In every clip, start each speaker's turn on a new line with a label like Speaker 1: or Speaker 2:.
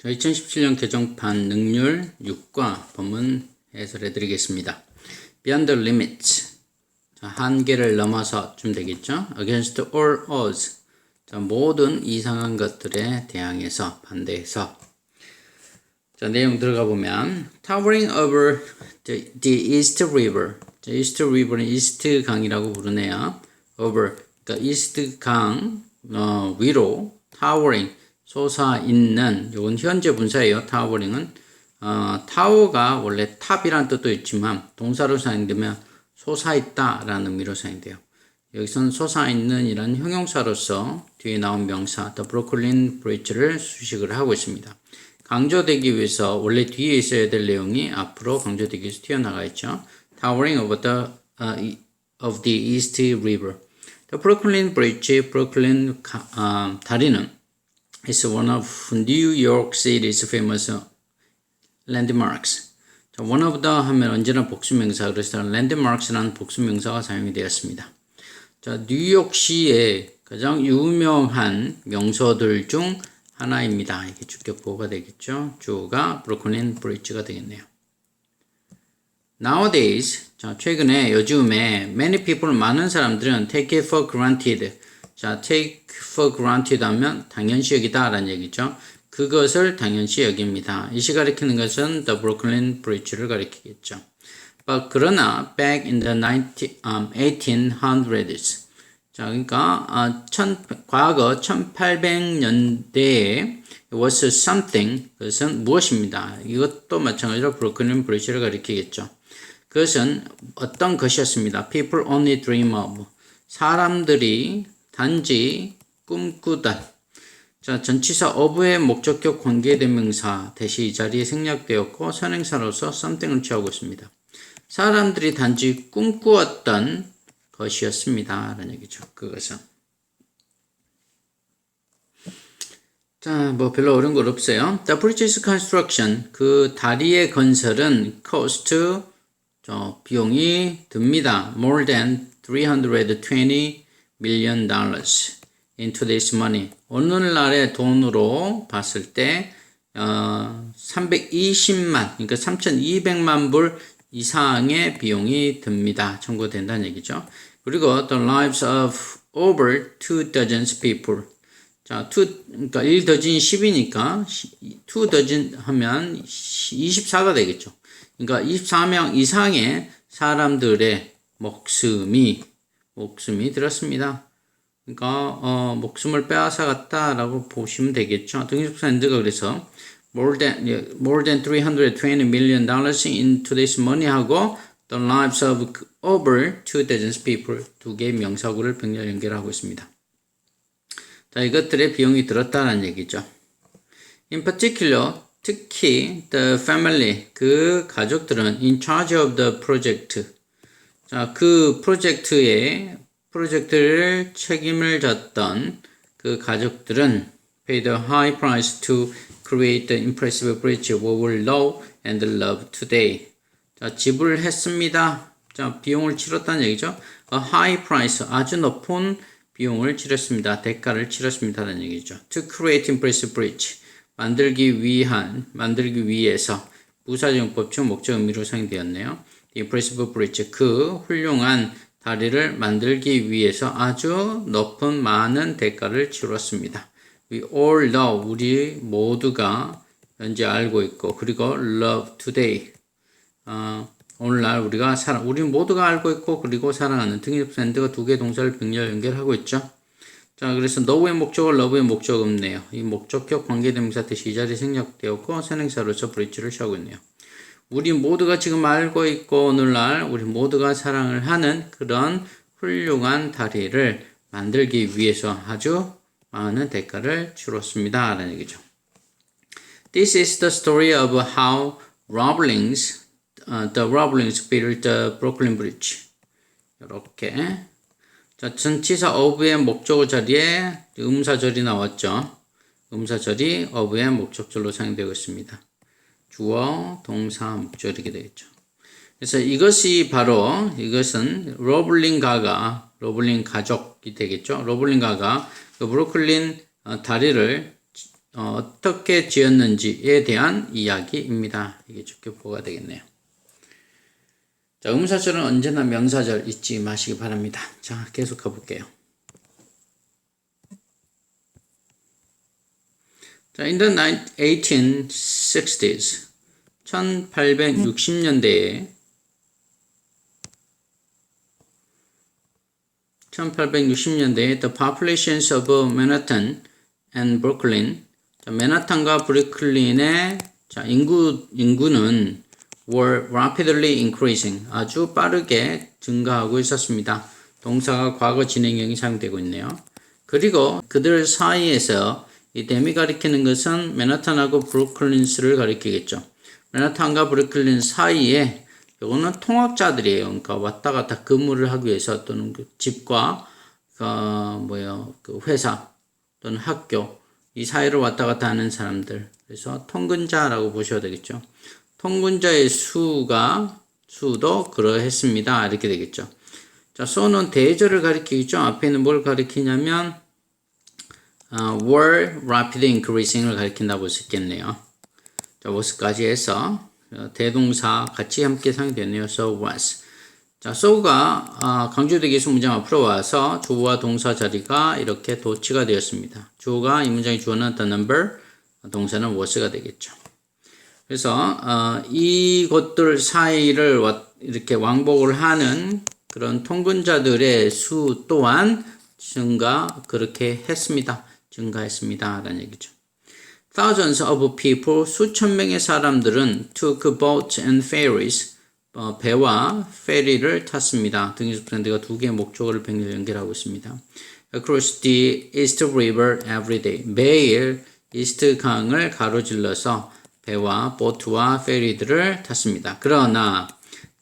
Speaker 1: 자, 2017년 개정판 능률 6과 본문 해설해 드리겠습니다. Beyond the limits. 자, 한계를 넘어서쯤 되겠죠. Against all odds. 자, 모든 이상한 것들에 대항해서, 반대해서. 자, 내용 들어가 보면 Towering over the East River. 자, East River는 이스트 강이라고 부르네요. Over. 그러니까 이스트 강 위로 Towering. 솟아있는, 요건 현재 분사예요. 타워링은 타워가 원래 탑이라는 뜻도 있지만 동사로 사용되면 솟아있다 라는 의미로 사용돼요. 여기서는 솟아있는 이란 형용사로서 뒤에 나온 명사 The Brooklyn Bridge를 수식을 하고 있습니다. 강조되기 위해서 원래 뒤에 있어야 될 내용이 앞으로 강조되기 위해서 튀어나가 있죠. Towering over of the East River. The Brooklyn Bridge, 브루클린 다리는 is one of New York City's famous landmarks. 자, one of the 하면 언제나 복수명사, 그래서 landmarks라는 복수명사가 사용이 되었습니다. 자, 뉴욕시의 가장 유명한 명소들 중 하나입니다. 이게 주격보호가 되겠죠. 주어가 브루클린 브리지가 되겠네요. Nowadays, 자, 최근에 요즘에 many people, 많은 사람들은 take it for granted. 자, take for granted 하면 당연시 여기다 라는 얘기죠. 그것을 당연시 여깁니다. 이시 가리키는 것은 the Brooklyn Bridge를 가리키겠죠. 그러나 back in the 1800s. 자, 그러니까 과거 1800년대에 was something, 그것은 무엇입니다. 이것도 마찬가지로 Brooklyn Bridge를 가리키겠죠. 그것은 어떤 것이었습니다. People only dream of. 사람들이 단지 꿈꾸던. 자, 전치사 of의 목적격 관계대명사 대시 이 자리에 생략되었고 선행사로서 something을 취하고 있습니다. 사람들이 단지 꿈꾸었던 것이었습니다. 라는 얘기죠. 그것은. 자, 뭐 별로 어려운 건 없어요. The bridge's construction, 그 다리의 건설은 cost, 비용이 듭니다. More than 320 million dollars in today's money. 오늘날의 돈으로 봤을 때 320만, 그러니까 3,200만 불 이상의 비용이 듭니다. 청구된다는 얘기죠. 그리고 the lives of over 2 dozens people. 자, 그러니까 1더진 10이니까 2 dozen 하면 24가 되겠죠. 그러니까 24명 이상의 사람들의 목숨이 들었습니다. 그러니까 목숨을 빼앗아갔다라고 보시면 되겠죠. 등기부사 엔드가 그래서 more than 320 million dollars in today's money 하고 the lives of over 2 dozens people, 두 개의 명사구를 병렬 연결하고 있습니다. 자, 이것들의 비용이 들었다는 얘기죠. In particular, 특히 the family, 그 가족들은 in charge of the project. 자, 그 프로젝트를 책임을 졌던 그 가족들은 paid a high price to create the impressive bridge we will know and love today. 자, 지불했습니다. 자, 비용을 치렀다는 얘기죠. A high price, 아주 높은 비용을 치렀습니다. 대가를 치렀습니다라는 얘기죠. To create impressive bridge, 만들기 위해서 부사정법적 목적 의미로 사용되었네요. impressive bridge, 그 훌륭한 다리를 만들기 위해서 아주 높은 많은 대가를 치렀습니다. We all know, 우리 모두가 현재 알고 있고, 그리고 love today, 오늘날 우리 모두가 알고 있고, 그리고 사랑하는. 등기부사 엔드가 두 개의 동사를 병렬 연결하고 있죠. 자, 그래서 know의 목적을 love의 목적 없네요. 이 목적격 관계대명사 대시 이 자리에 생략되었고, 선행사로서 bridge를 취하고 있네요. 우리 모두가 지금 알고 있고 오늘날 우리 모두가 사랑을 하는 그런 훌륭한 다리를 만들기 위해서 아주 많은 대가를 치렀습니다. 라는 얘기죠. This is the story of how the Roblings built the Brooklyn Bridge. 이렇게. 자, 전치사 of의 목적어 자리에 음사절이 나왔죠. 음사절이 of의 목적절로 사용되고 있습니다. 주어, 동사, 목적 이렇게 되겠죠. 그래서 이것은 로블링 가족이 되겠죠. 로블링 가가 그 브루클린 다리를 어떻게 지었는지에 대한 이야기입니다. 이게 주격보가 되겠네요. 자, 의문사절은 언제나 명사절 잊지 마시기 바랍니다. 자, 계속 가볼게요. 자, in the 1860s, 1860년대에 1860년대에 the populations of Manhattan and Brooklyn, 자, 맨하탄과 브루클린의 자, 인구는 were rapidly increasing, 아주 빠르게 증가하고 있었습니다. 동사가 과거 진행형이 사용되고 있네요. 그리고 그들 사이에서 이 댐이 가리키는 것은 맨하탄하고 브루클린스를 가리키겠죠. 맨하탄과 브루클린 사이에 이거는 통학자들이에요. 그러니까 왔다 갔다 근무를 하기 위해서 또는 그 집과 그 회사 또는 학교 이 사이를 왔다 갔다 하는 사람들. 그래서 통근자라고 보셔야 되겠죠. 통근자의 수도 그러했습니다. 이렇게 되겠죠. 자, so는 대절을 가리키겠죠. 앞에는 뭘 가리키냐면 were rapidly increasing을 가리킨다고 볼 수 있겠네요. 자, was까지 해서 대동사 같이 함께 사용되네요. So was. 자, so가 강조되기 위해서 문장 앞으로 와서 주어와 동사 자리가 이렇게 도치가 되었습니다. 주어가 이 문장의 주어는 the number, 동사는 was가 되겠죠. 그래서 이것들 사이를 이렇게 왕복을 하는 그런 통근자들의 수 또한 그렇게 했습니다. 증가했습니다. 라는 얘기죠. Thousands of people, 수천 명의 사람들은 took boats and ferries, 배와 페리를 탔습니다. 등기속 트렌드가 두 개의 목적어를 병렬 연결하고 있습니다. Across the East River every day. 매일 이스트 강을 가로질러서 배와 보트와 페리들을 탔습니다. 그러나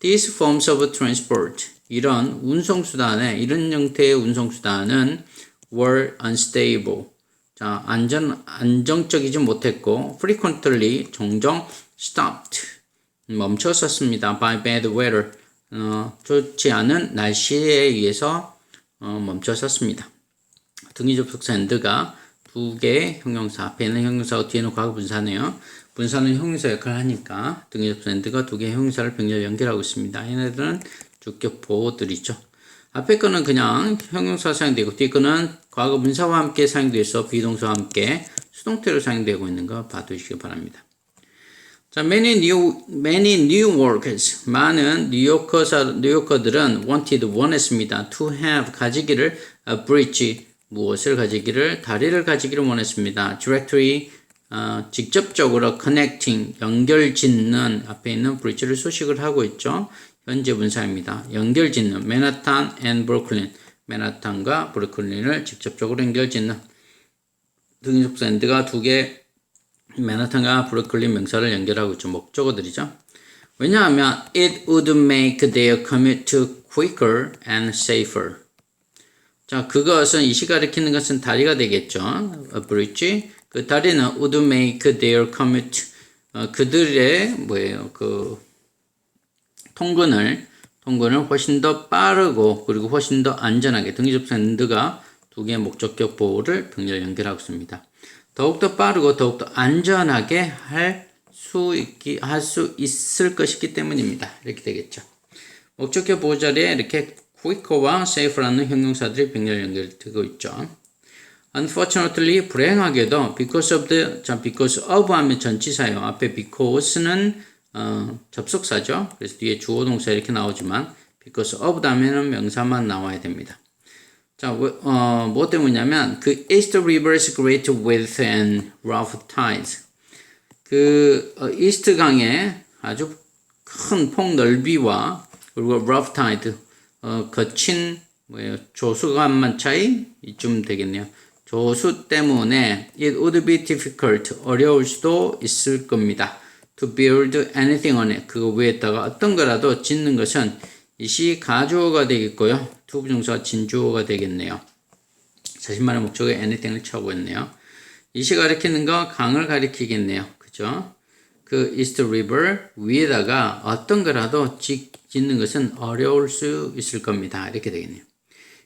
Speaker 1: these forms of transport, 이런 이런 형태의 운송수단은 were unstable. 자, 안정적이지 못했고 frequently, 종종 stopped, 멈췄었습니다. by bad weather, 좋지 않은 날씨에 의해서 멈췄었습니다. 등기접속사 and가 두 개의 형용사, 앞에는 형용사고 뒤에는 과거분사네요. 분사는 형용사 역할을 하니까 등기접속 and가 두 개의 형용사를 병렬 연결하고 있습니다. 얘네들은 주격 보호들이죠. 앞에 거는 그냥 형용사 사용되고 뒤에 거는 과거 분사와 함께 사용돼서 비동사와 함께 수동태로 사용되고 있는 거 봐두시기 바랍니다. 자, many new workers, 많은 뉴요커들은 원했습니다. to have, 가지기를, a bridge, 무엇을 가지기를, 다리를 가지기를 원했습니다. directly, 직접적으로 connecting, 연결짓는, 앞에 있는 bridge를 수식을 하고 있죠. 현재 분사입니다. 연결짓는, 맨하탄 and 브루클린, 맨하탄과 브루클린을 직접적으로 연결짓는. 등기속사 and가 두 개 맨하탄과 브루클린 명사를 연결하고 있죠. 목적어들이죠. 왜냐하면 it would make their commute quicker and safer. 자, 그것은 이 시 가리키는 것은 다리가 되겠죠. A bridge. 그 다리는 would make their commute, 그들의 통근을 훨씬 더 빠르고 그리고 훨씬 더 안전하게, 등기접속 and가 두 개의 목적격 보호를 병렬 연결하고 있습니다. 더욱더 빠르고 더욱더 안전하게 할 수 있을 것이기 때문입니다. 이렇게 되겠죠. 목적격 보호 자리에 이렇게 quicker와 safer라는 형용사들이 병렬 연결되고 있죠. Unfortunately, 불행하게도 because of 하면 전치사예요. 앞에 because는 접속사죠. 그래서 뒤에 주어 동사 이렇게 나오지만 because of 다음에는 명사만 나와야 됩니다. 자, 뭐 때문이냐면 그 East River is great width and rough tides. 그 이스트 강의 아주 큰 폭넓이와 그리고 rough tide, 거친 조수간만 차이 이쯤 되겠네요. 조수 때문에 it would be difficult, 어려울 수도 있을 겁니다. to build anything on it, 그 위에다가 어떤 거라도 짓는 것은 이 시 가주어가 되겠고요. 투부정사가 진주어가 되겠네요. 자신만의 목적에 anything을 쳐고 있네요. 이 시 가리키는 거 강을 가리키겠네요. 그죠? 그 East River 위에다가 어떤 거라도 짓는 것은 어려울 수 있을 겁니다. 이렇게 되겠네요.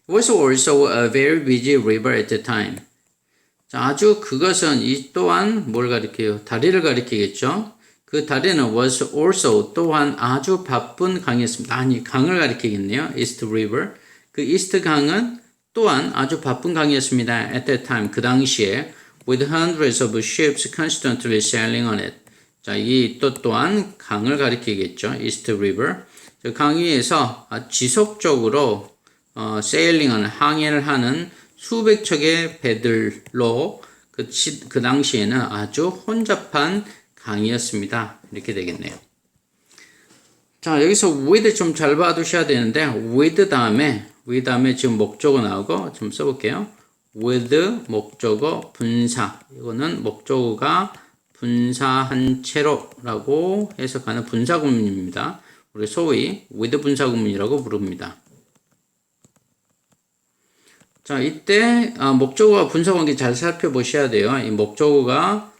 Speaker 1: It was also a very busy river at the time. 자, 아주 그것은 이 또한 뭘 가리켜요? 다리를 가리키겠죠? 그 다리는 was also 또한 아주 바쁜 강이었습니다. 아니, 강을 가리키겠네요. East River. 그 이스트 강은 또한 아주 바쁜 강이었습니다. At that time, 그 당시에 with hundreds of ships constantly sailing on it. 자, 이 또 또한 강을 가리키겠죠. East River. 그 강 위에서 지속적으로 세일링하는 항해를 하는 수백 척의 배들로 그 당시에는 아주 혼잡한 강이었습니다. 이렇게 되겠네요. 자, 여기서 with 좀 잘 봐두셔야 되는데 with 다음에 지금 목적어 나오고 좀 써볼게요. with 목적어 분사. 이거는 목적어가 분사한 채로라고 해석하는 분사구문입니다. 우리 소위 with 분사구문이라고 부릅니다. 자, 이때 목적어와 분사관계 잘 살펴보셔야 돼요. 이 목적어가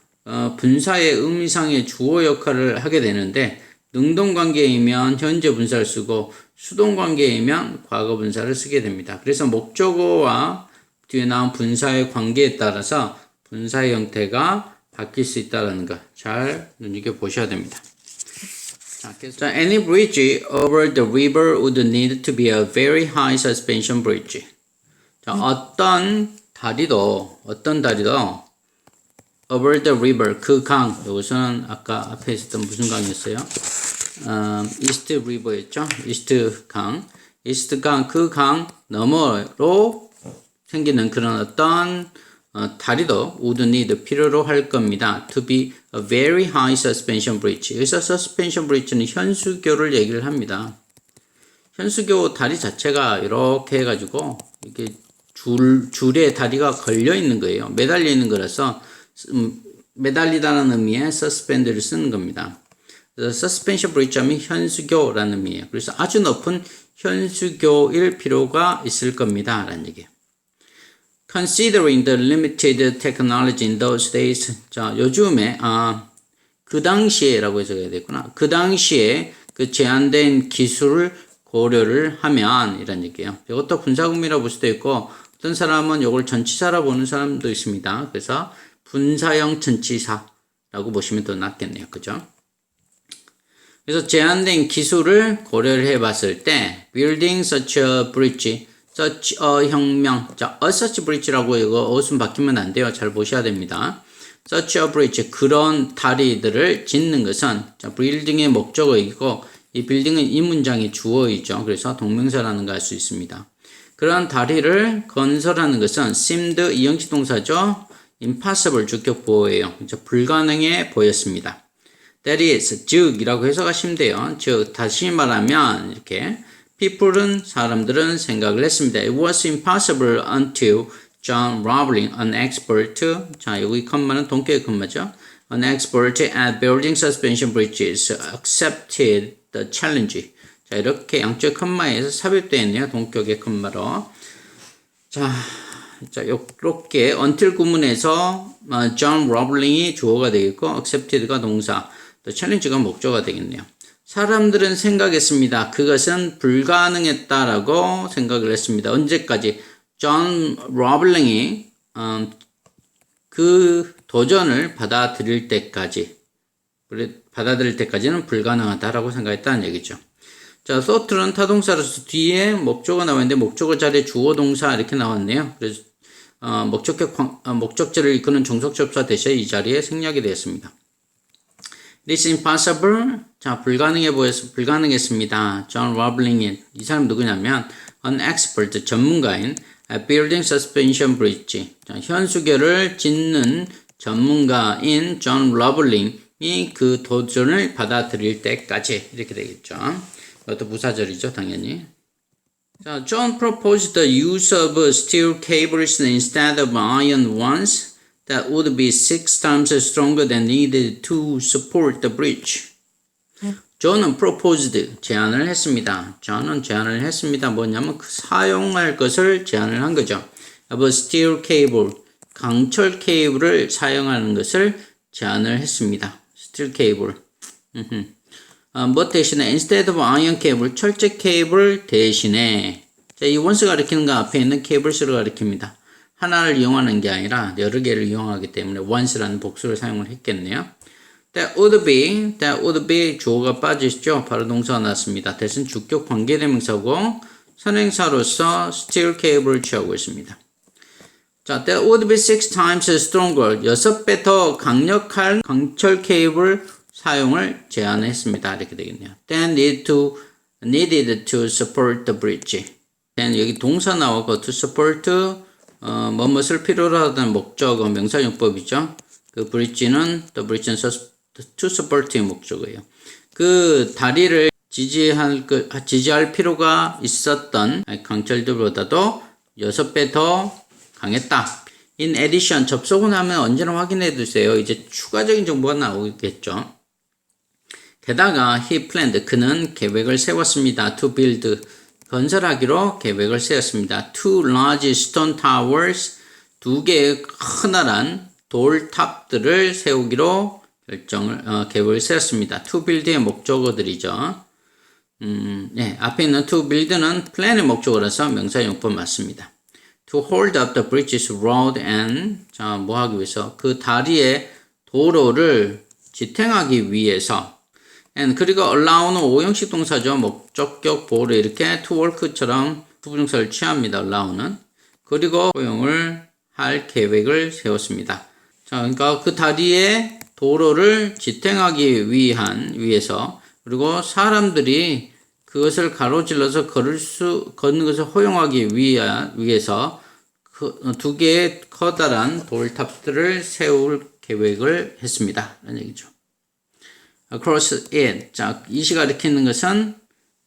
Speaker 1: 분사의 의미상의 주어 역할을 하게 되는데 능동관계이면 현재 분사를 쓰고 수동관계이면 과거 분사를 쓰게 됩니다. 그래서 목적어와 뒤에 나온 분사의 관계에 따라서 분사의 형태가 바뀔 수 있다는 거 잘 눈여겨보셔야 됩니다. 자, any bridge over the river would need to be a very high suspension bridge. 자, 어떤 다리도 over the river, 그 강, 이것은 아까 앞에 있었던 무슨 강이었어요? East River였죠? East 강, 그 강 너머로 생기는 그런 어떤 다리도 would need 필요로 할 겁니다. To be a very high suspension bridge. 여기서 suspension bridge는 현수교를 얘기를 합니다. 현수교 다리 자체가 이렇게 해가지고 이렇게 줄에 다리가 걸려 있는 거예요. 매달려 있는 거라서 매달리다는 의미의 suspend를 쓰는 겁니다. 그래서 suspension bridge 하면 현수교라는 의미예요. 그래서 아주 높은 현수교일 필요가 있을 겁니다. 라는 얘기예요. Considering the limited technology in those days. 자, 요즘에 그 당시에라고 해석해야 되겠구나. 그 당시에 그 제한된 기술을 고려를 하면 이런 얘기예요. 이것도 분사구문이라고 볼 수도 있고 어떤 사람은 이걸 전치사라고 보는 사람도 있습니다. 그래서 분사형 전치사라고 보시면 더 낫겠네요. 그죠? 그래서 제한된 기술을 고려를 해봤을 때 building such a bridge, such a 혁명. 자, a such bridge라고 이거 어순 바뀌면 안 돼요. 잘 보셔야 됩니다. such a bridge, 그런 다리들을 짓는 것은 자, building의 목적어이고 이 빌딩은 이 문장의 주어이죠. 그래서 동명사라는 거 알 수 있습니다. 그런 다리를 건설하는 것은 seemed 이형식 동사죠. impossible 주격 보호예요. 불가능해 보였습니다. That is, 즉 이라고 해석하시면 돼요. 즉 다시 말하면 이렇게 people은 사람들은 생각을 했습니다. It was impossible until John Roebling, an expert. 자, 여기 컴마는 동격의 컴마죠. An expert at building suspension bridges accepted the challenge. 자, 이렇게 양쪽 컴마에서 삽입되어 있네요. 동격의 컴마로. 자, 이렇게 until 구문에서 John Roebling이 주어가 되겠고 accepted가 동사, the challenge가 목적어가 되겠네요. 사람들은 생각했습니다. 그것은 불가능했다라고 생각을 했습니다. 언제까지? John Roebling이 그 도전을 받아들일 때까지는 불가능하다라고 생각했다는 얘기죠. 자, thought는 타동사로서 뒤에 목적어가 나왔는데 목적어 자리에 주어 동사 이렇게 나왔네요. 그래서 목적절을 이끄는 종속접사 대신 이 자리에 생략이 되었습니다. It is impossible. 자, 불가능했습니다. John Roebling이 이 사람 누구냐면 an expert 전문가인 at building suspension bridge. 자, 현수교를 짓는 전문가인 John Roebling이 그 도전을 받아들일 때까지 이렇게 되겠죠. 이것도 부사절이죠, 당연히. 자, John proposed the use of steel cables instead of iron ones that would be 6 times stronger than needed to support the bridge. John은 proposed, 제안을 했습니다. John은 제안을 했습니다. 뭐냐면 사용할 것을 제안을 한 거죠. of steel cable, 강철 케이블을 사용하는 것을 제안을 했습니다. steel cable. 뭐 대신에 instead of iron cable, 철제 케이블 대신에 자, 이 원스가 가리키는 거 앞에 있는 cables를 가리킵니다. 하나를 이용하는 게 아니라 여러 개를 이용하기 때문에 once라는 복수를 사용을 했겠네요. That would be 주어가 빠지시죠. 바로 동사가 나왔습니다. 대신 주격 관계대명사고 선행사로서 steel cable을 취하고 있습니다. 자, that would be 6 times stronger. 6배 더 강력한 강철 케이블 사용을 제안했습니다. 이렇게 되겠네요. Then needed to support the bridge. then 여기 동사 나오고 to support 뭐뭇을 필요로 하다는 목적어 명사용법이죠. 그 bridge는 the bridge는 to support의 목적어예요. 그 다리를 지지할 필요가 있었던 강철들보다도 6배 더 강했다. In addition, 접속을 하면 언제나 확인해 두세요. 이제 추가적인 정보가 나오겠죠. 게다가 he planned, 그는 계획을 세웠습니다. To build, 건설하기로 계획을 세웠습니다. Two large stone towers, 2개의 커다란 돌탑들을 세우기로 계획을 세웠습니다. To build의 목적어들이죠. 네, 앞에 있는 to build는 plan의 목적어라서 명사용법 맞습니다. To hold up the bridge's road and, 자, 뭐 하기 위해서? 그 다리의 도로를 지탱하기 위해서. and, 그리고 allow는 5형식 동사죠. 목적격 보호를 이렇게 to work처럼 부분형사를 취합니다. allow는. 그리고 허용을 할 계획을 세웠습니다. 자, 그러니까 그 다리의 도로를 지탱하기 위해서, 그리고 사람들이 그것을 가로질러서 걷는 것을 허용하기 위해서 그 2개의 커다란 돌탑들을 세울 계획을 했습니다. 이런 얘기죠. Across it. 자, 이 시가 가리키는 것은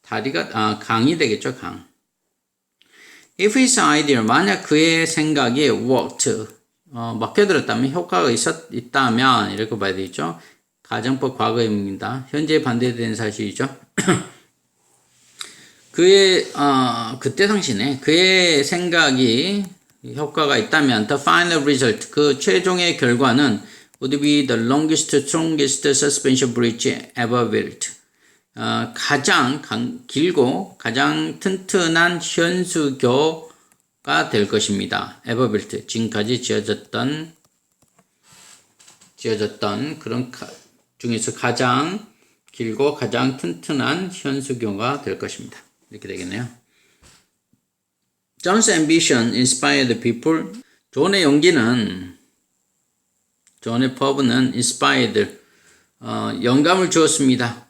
Speaker 1: 강이 되겠죠, 강. If his idea, 만약 그의 생각이 worked, 먹혀들었다면, 효과가 있다면, 이렇게 봐야 되겠죠. 가정법 과거입니다. 현재 반대되는 사실이죠. 그때 당시에 그의 생각이 효과가 있다면, the final result, 그 최종의 결과는 would be the longest, strongest suspension bridge ever built. 가장 길고 가장 튼튼한 현수교가 될 것입니다. ever built. 지금까지 지어졌던 그런 중에서 가장 길고 가장 튼튼한 현수교가 될 것입니다. 이렇게 되겠네요. John's ambition inspired people. 존의 퍼브는 inspired, 영감을 주었습니다.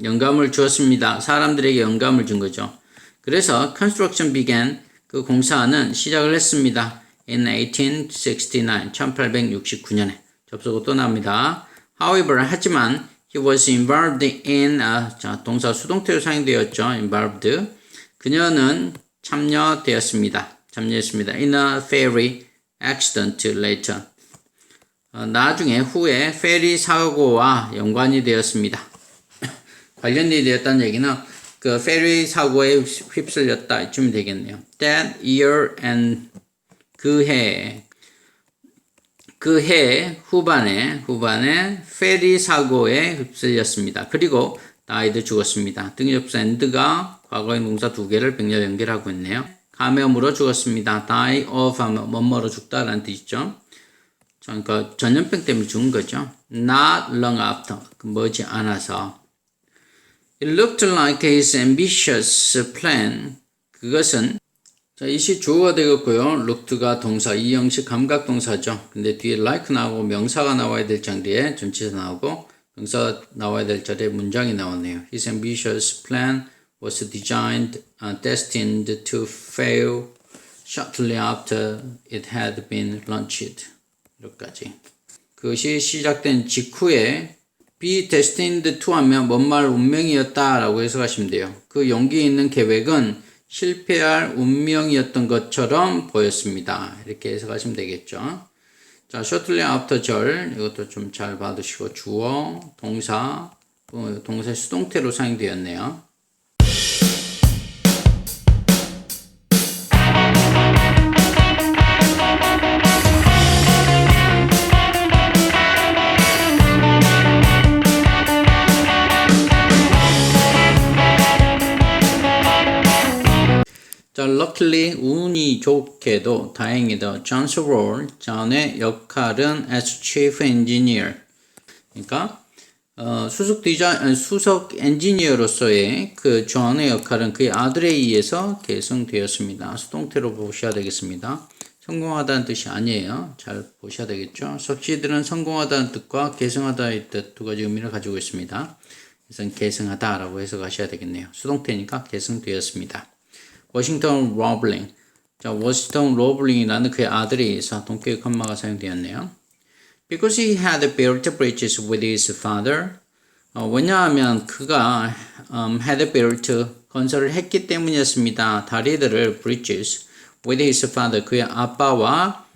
Speaker 1: 영감을 주었습니다. 사람들에게 영감을 준 거죠. 그래서 construction began, 그 공사는 시작을 했습니다. In 1869, 1869년에. 접속어 또 나옵니다. However, 하지만 he was involved in, 자, 동사 수동태로 사용되었죠. involved. 그녀는 참여했습니다. in a ferry accident later. 나중에 후에 페리 사고와 연관이 되었습니다. 관련이 되었다는 얘기는 그 페리 사고에 휩쓸렸다 이쯤 되겠네요. That year and 그 해 후반에 페리 사고에 휩쓸렸습니다. 그리고 died 죽었습니다. 등접사 and가 과거의 동사 2개를 병렬 연결하고 있네요. 감염으로 죽었습니다. die of 하면 뭐뭐로 죽다라는 뜻이죠. 그러니까 전염병 때문에 죽은 거죠. Not long after, 머지 않아서. It looked like his ambitious plan. 그것은 자, 이시 주어가 되겠고요. looked가 동사, 이 형식 감각 동사죠. 근데 뒤에 like 나오고 명사가 나와야 될 자리에 전치사 나오고 명사가 나와야 될 자리에 문장이 나오네요. His ambitious plan was designed, destined to fail shortly after it had been launched. 여기까지. 그것이 시작된 직후에 be destined to 하면 뭔 말 운명이었다 라고 해석하시면 돼요. 그 용기 있는 계획은 실패할 운명이었던 것처럼 보였습니다. 이렇게 해석하시면 되겠죠. 자, shortly after 절 이것도 좀 잘 봐두시고 주어, 동사, 동사 수동태로 사용되었네요. 자, 자, luckily 운이 좋게도 다행히도 John's role, 존의 역할은 as chief engineer. 그러니까 수석 엔지니어로서의 그 존의 역할은 그의 아들에 의해서 계승되었습니다. 수동태로 보셔야 되겠습니다. 성공하다는 뜻이 아니에요. 잘 보셔야 되겠죠. succeed는 성공하다는 뜻과 계승하다의 뜻 두 가지 의미를 가지고 있습니다. 그래서 계승하다라고 해석하셔야 되겠네요. 수동태니까 계승되었습니다. 워싱턴 로블링. 자, 워싱턴 로블링이라는 그의 아들에 의해서 동격의 컴마가 사용되었네요. Because he had built bridges with his father. 왜냐하면 그가 had built 건설을 했기 때문이었습니다. 다리들을 bridges with his father 그의 아빠와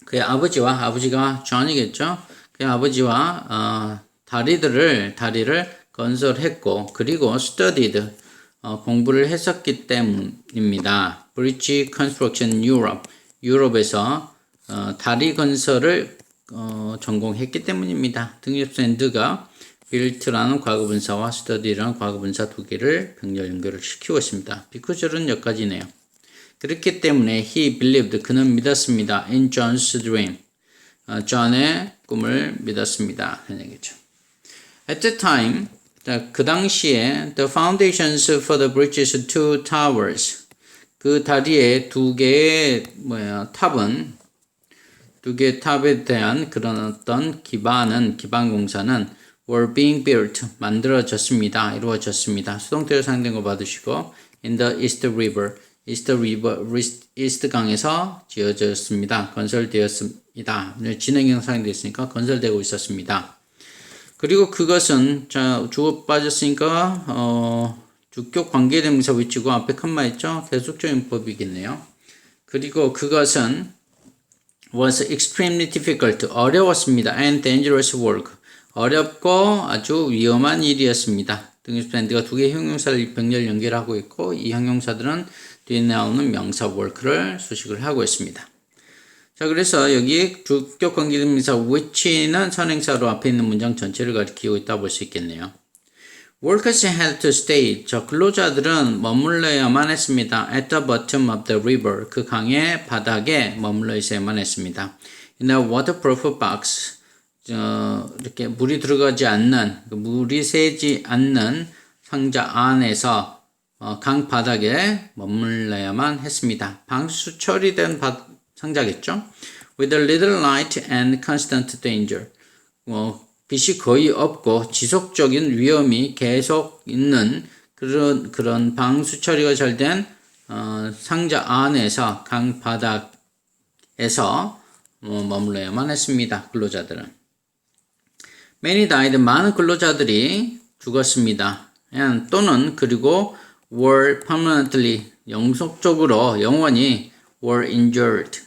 Speaker 1: 그의 아버지가 존이겠죠. 그의 아버지와 다리를 건설했고 그리고 studied 공부를 했었기 때문입니다. Bridge Construction Europe 유럽에서 다리 건설을 전공했기 때문입니다. 등립사 and가 built라는 과거분사와 study라는 과거분사 두 개를 병렬 연결을 시키고 있습니다. because는 여기까지네요. 그렇기 때문에 he believed 그는 믿었습니다. in John's dream 존의 꿈을 믿었습니다. 하는 얘기죠. At the time 그 당시에 the foundations for the bridge's two towers 그 다리의 두 개의 탑에 대한 그런 어떤 기반 공사는 were being built 만들어졌습니다. 이루어졌습니다. 수동태로 사용된 거 받으시고 in the East River 이스트 강에서 지어졌습니다. 건설되었습니다. 진행형 사용되어 있으니까 건설되고 있었습니다. 그리고 그것은 주어 빠졌으니까 주격 관계대명사 위치고 앞에 컴마 있죠? 계속적인 법이겠네요. 그리고 그것은 was extremely difficult 어려웠습니다. and dangerous work 어렵고 아주 위험한 일이었습니다. 등급밴드가 두 개의 형용사를 병렬 연결하고 있고 이 형용사들은 뒤에 나오는 명사 work를 수식을 하고 있습니다. 자, 그래서 여기 주격 관계대명사 which는 선행사로 앞에 있는 문장 전체를 가리키고 있다 볼 수 있겠네요. Workers had to stay. 저 근로자들은 머물러야만 했습니다. At the bottom of the river. 그 강의 바닥에 머물러 있어야만 했습니다. In a waterproof box. 이렇게 물이 들어가지 않는, 물이 새지 않는 상자 안에서 강 바닥에 머물러야만 했습니다. 방수 처리된 상자겠죠? With a little light and constant danger. 빛이 거의 없고 지속적인 위험이 계속 있는 그런 방수 처리가 잘 된 상자 안에서 강 바닥에서 머물러야만 했습니다. 근로자들은. Many died. 많은 근로자들이 죽었습니다. And 또는 그리고 were permanently 영속적으로 영원히 were injured.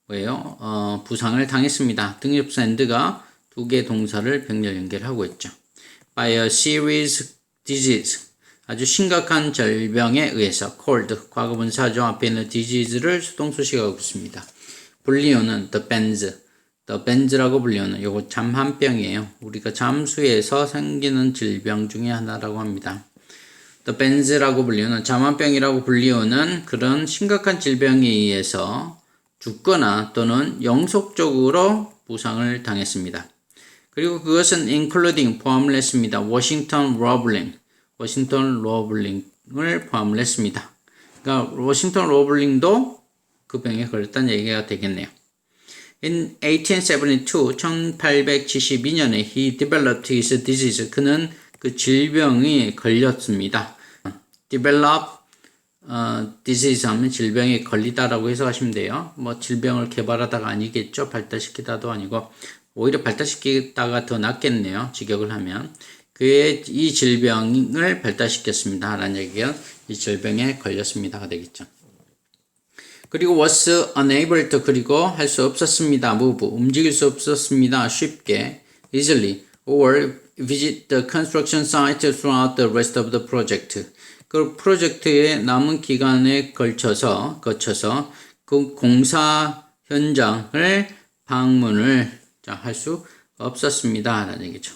Speaker 1: 왜요? 부상을 당했습니다. 등급사 and가 두 개의 동사를 병렬 연결하고 있죠. By a serious disease. 아주 심각한 질병에 의해서 called 과거분사죠. 앞에 있는 disease를 수동수식하고 있습니다. 불리우는 the benz라고 불리우는 요거 잠한병이에요. 우리가 잠수에서 생기는 질병 중에 하나라고 합니다. the benz라고 불리우는 잠한병이라고 불리우는 그런 심각한 질병에 의해서 죽거나 또는 영속적으로 부상을 당했습니다. 그리고 그것은 including 포함을 했습니다. 워싱턴 로블링을 포함을 했습니다. 그러니까 워싱턴 로블링도 그 병에 걸렸다는 얘기가 되겠네요. In 1872년에 he developed his disease. 그는 그 질병이 걸렸습니다. develop disease 하면 질병에 걸리다라고 해석하시면 돼요. 뭐 질병을 개발하다가 아니겠죠. 발달시키다도 아니고 오히려 발달시키다가 더 낫겠네요. 직역을 하면. 그의 이 질병을 발달시켰습니다. 라는 얘기가 이 질병에 걸렸습니다가 되겠죠. 그리고 was unable to 그리고 할 수 없었습니다. move 움직일 수 없었습니다. 쉽게 easily or visit the construction site throughout the rest of the project. 그 프로젝트의 남은 기간에 거쳐서 그 공사 현장을 방문을 할 수 없었습니다. 라는 얘기죠.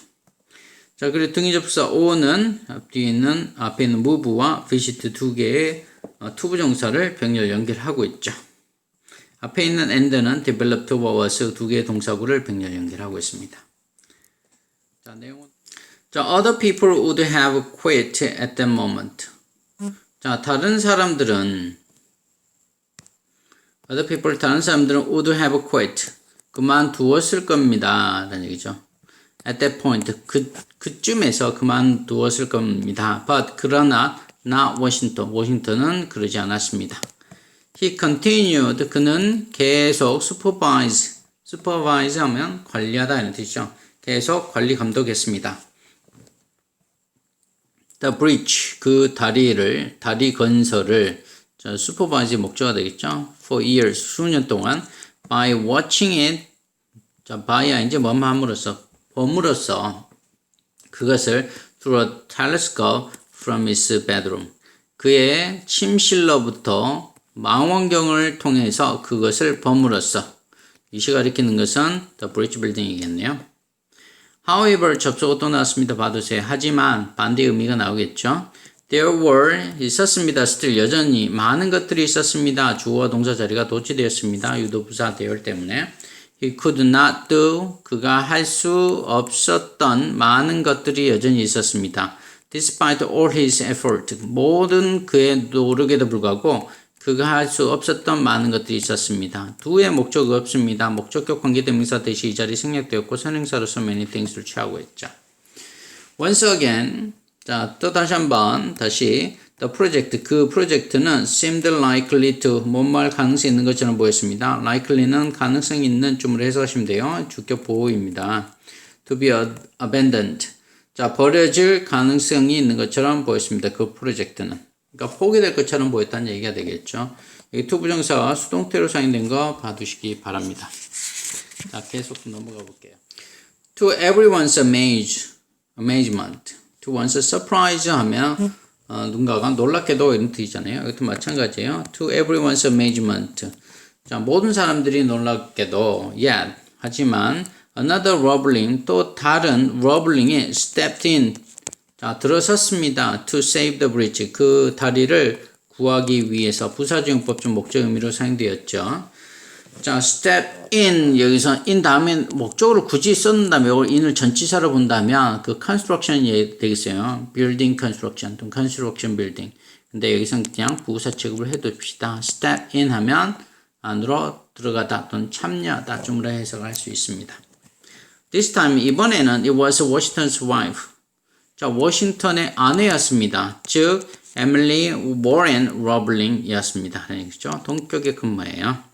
Speaker 1: 자, 그리고 등위접사 O는 앞에 있는 move와 visit 두 개의 투부정사를 병렬 연결하고 있죠. 앞에 있는 and는 developed와 was 두 개의 동사구를 병렬 연결하고 있습니다. 자, 내용은 자, other people would have quit at that moment. 자, 다른 사람들은 다른 사람들은 would have quit. 그만두었을 겁니다. 라는 얘기죠. At that point. 그쯤에서 그만두었을 겁니다. But, 그러나, not Washington. 워싱턴은 그러지 않았습니다. He continued. 그는 계속 supervise 하면 관리하다 이런 뜻이죠. 계속 관리 감독했습니다. The bridge. 그 다리 건설을 supervise 목적어가 되겠죠. For years. 수년 동안 by watching it. 자, by야 이제 범으로써 그것을 through a telescope from his bedroom. 그의 침실로부터 망원경을 통해서 그것을 범으로써. 이 시가 가리키는 것은 the bridge building이겠네요. However, 접속어 또 나왔습니다. 봐두세요. 하지만 반대 의미가 나오겠죠. There were 있었습니다. still 여전히 많은 것들이 있었습니다. 주어와 동사 자리가 도치되었습니다. 유도부사 대열 때문에. He could not do 그가 할 수 없었던 많은 것들이 여전히 있었습니다. Despite all his effort 모든 그의 노력에도 불구하고 그가 할 수 없었던 많은 것들이 있었습니다. do의 목적이 없습니다. 목적격 관계대명사 대시 이 자리 생략되었고 선행사로서 many things를 취하고 있죠. Once again 자, 또 다시 한번 the project 그 프로젝트는 seemed likely to 뭔말 가능성이 있는 것처럼 보였습니다. likely는 가능성이 있는 쯤으로 해석하시면 돼요. 주격 보호입니다. to be abandoned 자, 버려질 가능성이 있는 것처럼 보였습니다. 그 프로젝트는 그러니까 포기될 것처럼 보였다는 얘기가 되겠죠. 여기 투부정사와 수동태로 사용된 거 봐두시기 바랍니다. 자, 계속 넘어가 볼게요. To everyone's amazement. To one's surprise 하면 누군가가 놀랍게도 이런 뜻이잖아요. 이것도 마찬가지예요. To everyone's amazement. 자, 모든 사람들이 놀랍게도 yet 하지만 another robberling 또 다른 robberling이 stepped in 자, 들어섰습니다. To save the bridge. 그 다리를 구하기 위해서 부사주용법적 목적 의미로 사용되었죠. 자, step in 여기서 in 다음에 목적으로 굳이 썼는다면 이걸 in을 전치사로 본다면 그 construction이 되겠어요. building construction 또는 construction building. 근데 여기서는 그냥 부사 취급을 해둡시다. step in 하면 안으로 들어가다 또는 참여하다 쯤으로 해석할 수 있습니다. This time 이번에는 it was Washington's wife. 자, 워싱턴의 아내였습니다. 즉 Emily Warren Robbling이었습니다. 그렇죠? 동격의 근무예요.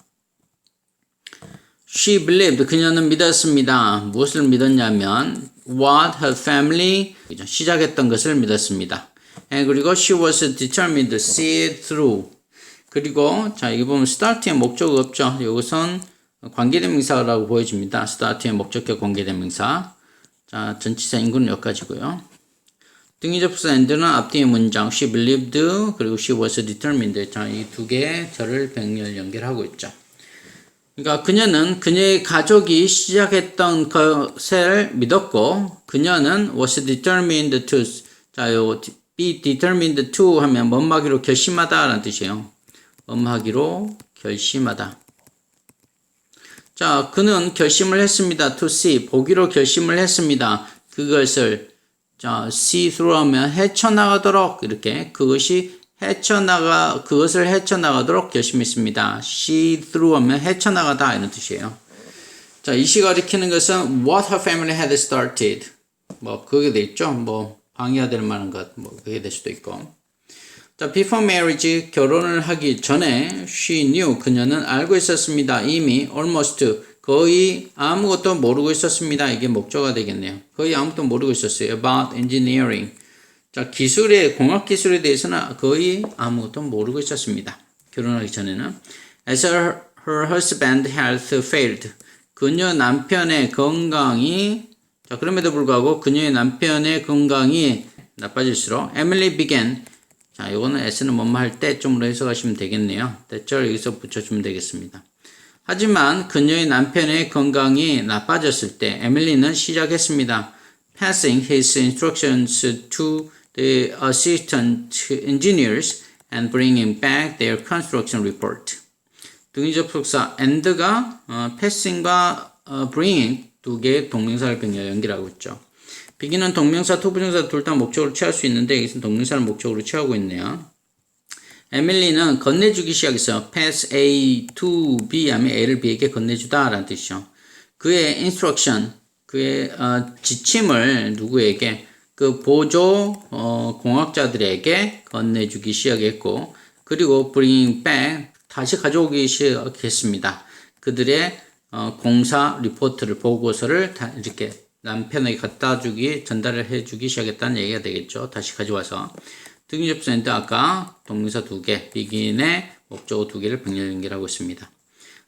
Speaker 1: She believed 그녀는 믿었습니다. 무엇을 믿었냐면 what her family 시작했던 것을 믿었습니다. 그리고 she was determined to see it through. 그리고 자, 여기 보면 start의 목적이 없죠. 이것은 관계대명사라고 보여집니다. start의 목적격 관계대명사. 자, 전치사 인구는 여기까지고요. 등위접사 and는 앞뒤의 문장 she believed 그리고 she was determined. 자, 이 두 개의 절을 병렬 연결하고 있죠. 그러니까 그녀는 그녀의 가족이 시작했던 것을 믿었고 그녀는 was determined to 자, 요 be determined to 하면 뭔하기로 결심하다 라는 뜻이에요. 뭔하기로 결심하다. 자, 그는 결심을 했습니다. to see 보기로 결심을 했습니다. 그것을 자, see through 하면 헤쳐나가도록 이렇게 그것을 헤쳐나가도록 결심했습니다. see through 하면 헤쳐나가다 이런 뜻이에요. 자, 이 시가 가리키는 것은 what her family had started. 뭐 그게 돼 있죠. 뭐 방해가 될 만한 것, 뭐 그게 될 수도 있고. 자, before marriage 결혼을 하기 전에 she knew 그녀는 알고 있었습니다. 이미 almost 거의 아무것도 모르고 있었습니다. 이게 목적어가 되겠네요. 거의 아무것도 모르고 있었어요. About engineering. 자, 공학 기술에 대해서는 거의 아무것도 모르고 있었습니다. 결혼하기 전에는. As her husband health failed. 그녀 남편의 건강이 자, 그럼에도 불구하고 그녀의 남편의 건강이 나빠질수록 Emily began. 자, 이거는 S는 뭐뭐 할 때쯤으로 해석하시면 되겠네요. 대절 여기서 붙여주면 되겠습니다. 하지만 그녀의 남편의 건강이 나빠졌을 때 에밀리는 시작했습니다. passing his instructions to the assistant engineers and bringing back their construction report. 등위접속사 and가 passing과 bringing 두 개의 동명사를 병렬 연결하고 있죠. begin은 동명사, 투부정사 둘 다 목적으로 취할 수 있는데 여기서는 동명사를 목적으로 취하고 있네요. 에밀리는 건네주기 시작했어요. pass A to B 하면 A를 B에게 건네주다 라는 뜻이죠. 그의 instruction, 그의 지침을 누구에게? 그 보조 공학자들에게 건네주기 시작했고 그리고 bring back, 다시 가져오기 시작했습니다. 그들의 공사 리포트를, 보고서를 이렇게 남편에게 갖다 주기, 전달을 해주기 시작했다는 얘기가 되겠죠. 다시 가져와서. 등위접수인데 아까 동명사 두 개, begin의 목적어 두 개를 병렬 연결하고 있습니다.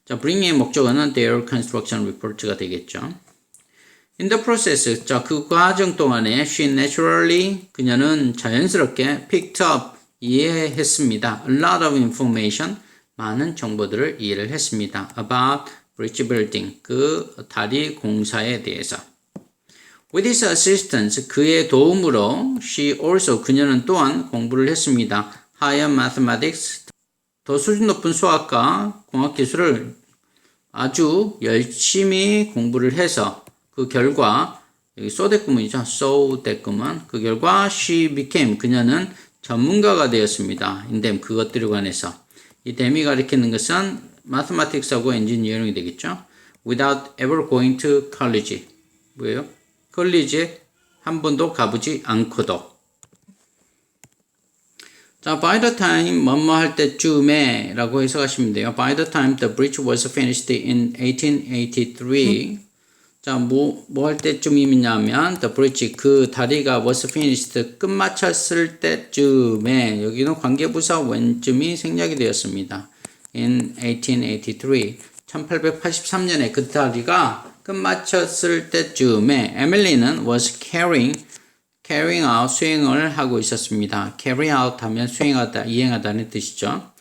Speaker 1: 자, bring의 목적어는 their construction report가 되겠죠. In the process, 자, 그 과정 동안에 she naturally, 그녀는 자연스럽게 picked up, 이해했습니다. A lot of information, 많은 정보들을 이해를 했습니다. About bridge building, 그 다리 공사에 대해서. With his assistance, 그의 도움으로 she also, 그녀는 또한 공부를 했습니다. Higher mathematics, 더 수준 높은 수학과 공학기술을 아주 열심히 공부를 해서 그 결과, 여기 so 됐구문이죠. so 됐구문. 그 결과 she became, 그녀는 전문가가 되었습니다. in them, 그것들에 관해서. 이 them이 가리키는 것은 mathematics하고 engineering이 되겠죠. Without ever going to college. 뭐예요? 컬리지에 한 번도 가보지 않고도. 자, by the time, 뭐뭐 할 때쯤에 라고 해석하시면 돼요. By the time the bridge was finished in 1883. 자, 뭐 할 때쯤이냐면, the bridge, 그 다리가 was finished, 끝마쳤을 때쯤에, 여기는 관계부사 when쯤이 생략이 되었습니다. in 1883. 1883년에 그 다리가 끝마쳤을 때쯤에 에밀리는 was carrying out, 수행을 하고 있었습니다. carry out 하면 수행하다, 이행하다는 뜻이죠.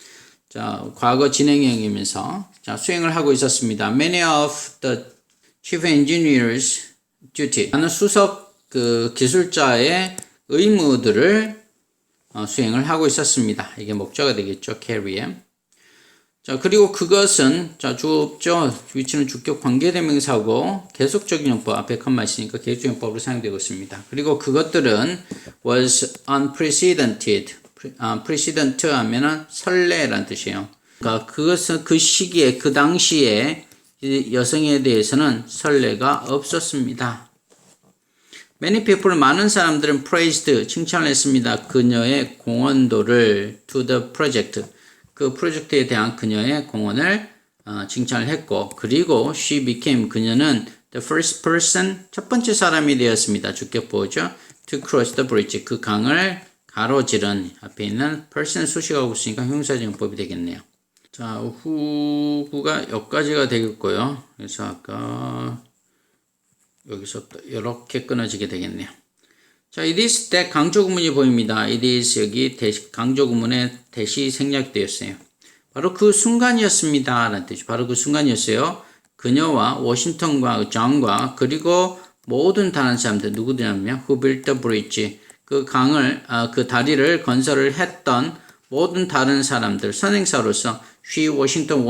Speaker 1: 자, 과거 진행형이면서 자, 수행을 하고 있었습니다. Many of the chief engineers duty, 많은 수석 그 기술자의 의무들을 수행을 하고 있었습니다. 이게 목적어가 되겠죠. carry에. 자, 그리고 그것은, 자, 주어죠. 위치는 주격 관계대명사고, 계속적인 용법, 앞에 컴마 있으니까 계속적인 용법으로 사용되고 있습니다. 그리고 그것들은 was unprecedented. precedent 하면은 설레라는 뜻이에요. 그러니까 그것은 그 시기에, 그 당시에 이 여성에 대해서는 설레가 없었습니다. Many people, 많은 사람들은 praised, 칭찬을 했습니다. 그녀의 공헌도를 to the project. 그 프로젝트에 대한 그녀의 공헌을 칭찬을 했고, 그리고 she became, 그녀는 the first person, 첫 번째 사람이 되었습니다. 주격 보죠. to cross the bridge, 그 강을 가로지른, 앞에 있는 person 수식하고 있으니까 형사정법이 되겠네요. 자, 후구가 여기까지가 되겠고요. 그래서 아까 여기서부터 이렇게 끊어지게 되겠네요. 자, it is that 강조구문이 보입니다. it is 여기 강조구문에 대시 생략되었어요. 바로 그 순간이었습니다. 라는 뜻이 바로 그 순간이었어요. 그녀와 워싱턴과 존과 그리고 모든 다른 사람들 누구들이냐면 who built the bridge, 그 강을 그 다리를 건설을 했던 모든 다른 사람들 선행사로서 she, Washington,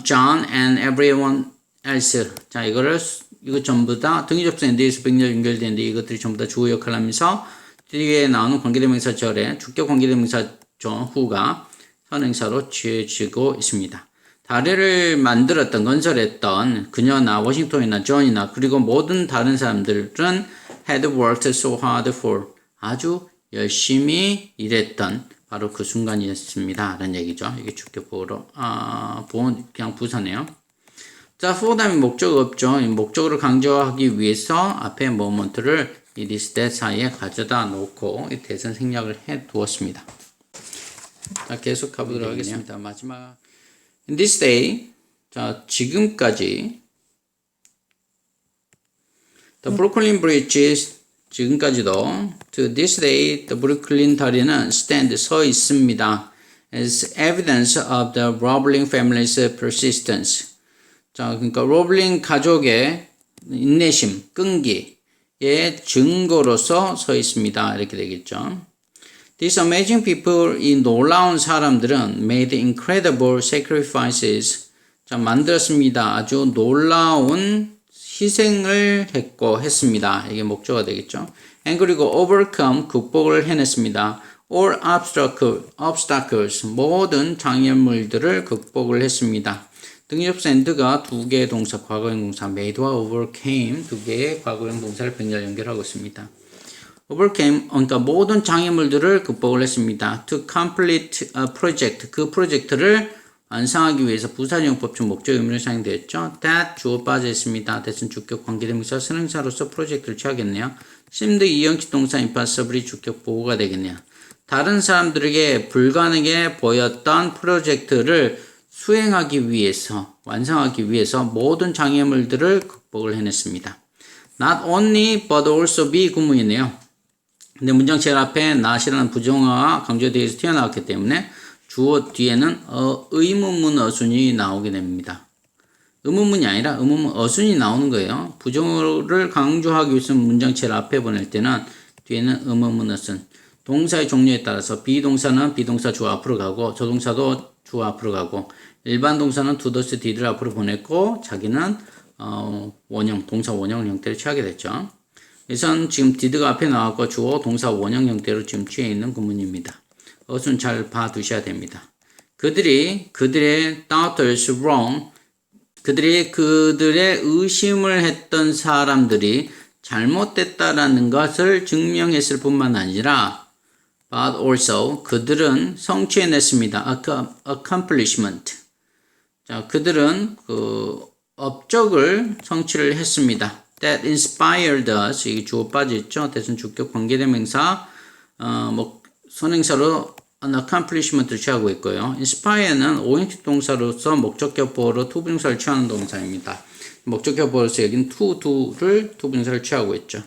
Speaker 1: John and everyone else. 자, 이거 전부 다 등위접수 엔드에서 병렬 연결되는데 이것들이 전부 다 주어 역할을 하면서 뒤에 나오는 관계대명사 절에 주격 관계대명사 후가 선행사로 취해지고 있습니다. 다리를 만들었던, 건설했던 그녀나 워싱턴이나 존이나 그리고 모든 다른 사람들은 had worked so hard for, 아주 열심히 일했던 바로 그 순간이었습니다. 라는 얘기죠. 이게 주격보로 그냥 부사네요. 자, for 다음에 목적어 없죠. 목적어를 강조하기 위해서 앞에 moment를 it is that 사이에 가져다 놓고 대선 생략을 해 두었습니다. 자, 계속 가보도록 하겠습니다. 마지막. In this day, 자, 지금까지 the Brooklyn Bridge, 지금까지도 to this day, the 브루클린 다리는 stand, 서 있습니다. as evidence of the Roebling family's persistence. 자, 그러니까 로블링 가족의 인내심, 끈기, 증거로서 서 있습니다. 이렇게 되겠죠. These amazing people, 이 놀라운 사람들은 made incredible sacrifices. 자, 만들었습니다. 아주 놀라운 희생을 했습니다. 이게 목적어가 되겠죠. And 그리고 overcome, 극복을 해냈습니다. All obstacles, 모든 장애물들을 극복을 했습니다. 등기접수 and가 두 개의 동사, 과거형 동사, made와 overcame 두 개의 과거형 동사를 병렬 연결하고 있습니다. overcame, 그러니까 모든 장애물들을 극복을 했습니다. To complete a project, 그 프로젝트를 완성하기 위해서 부사용법적 목적 의미로 사용되었죠. That 주어 빠져 있습니다. that은 주격 관계대명사 선행사로서 프로젝트를 취하겠네요. seemed 이형식 동사 impossible이 주격 보호가 되겠네요. 다른 사람들에게 불가능해 보였던 프로젝트를 수행하기 위해서, 완성하기 위해서 모든 장애물들을 극복을 해냈습니다. Not only but also be 구문이네요. 근데 문장 제일 앞에 not이라는 부정어가 강조되어서 튀어나왔기 때문에 주어 뒤에는 의문문 어순이 나오게 됩니다. 의문문이 아니라 의문문 어순이 나오는 거예요. 부정어를 강조하기 위해서 문장 제일 앞에 보낼 때는 뒤에는 의문문 어순. 동사의 종류에 따라서 비동사는 비동사 주어 앞으로 가고 조동사도 주어 앞으로 가고 일반 동사는 does, did를 앞으로 보냈고 자기는 원형, 동사 원형 형태를 취하게 됐죠. 그래서 지금 did가 앞에 나왔고 주어 동사 원형 형태로 지금 취해 있는 구문입니다. 어순 잘 봐두셔야 됩니다. 그들의 doubters wrong, 그들의 의심을 했던 사람들이 잘못됐다라는 것을 증명했을 뿐만 아니라 but also 그들은 성취해냈습니다. accomplishment. 자, 그들은 그 업적을 성취를 했습니다. That inspired us. 이게 주어 빠져있죠. that은 주격 관계대명사 선행사로 an accomplishment를 취하고 있고요. inspire는 오형식 동사로서 목적격 보어로 투부정사를 취하는 동사입니다. 목적격 보어로서 여기는 to를 투부정사를 취하고 있죠.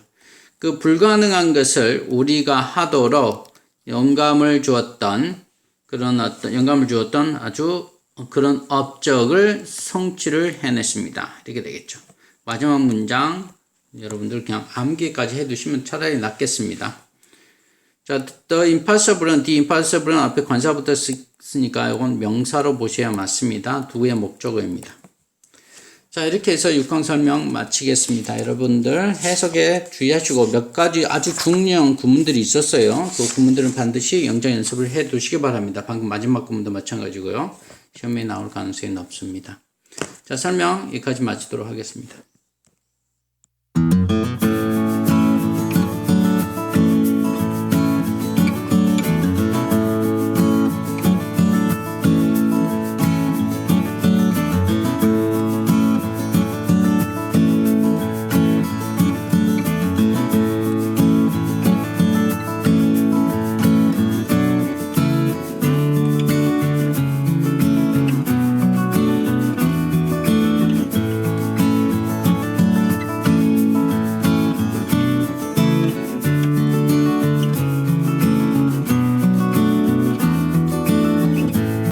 Speaker 1: 그 불가능한 것을 우리가 하도록 영감을 주었던 아주 그런 업적을 성취를 해냈습니다. 이렇게 되겠죠. 마지막 문장 여러분들 그냥 암기까지 해두시면 차라리 낫겠습니다. 자, the impossible은 앞에 관사 붙었으니까 이건 명사로 보셔야 맞습니다. 두 개의 목적어입니다. 자, 이렇게 해서 6강 설명 마치겠습니다. 여러분들 해석에 주의하시고 몇 가지 아주 중요한 구문들이 있었어요. 그 구문들은 반드시 영장 연습을 해 두시기 바랍니다. 방금 마지막 구문도 마찬가지고요. 시험에 나올 가능성이 높습니다. 자, 설명 여기까지 마치도록 하겠습니다.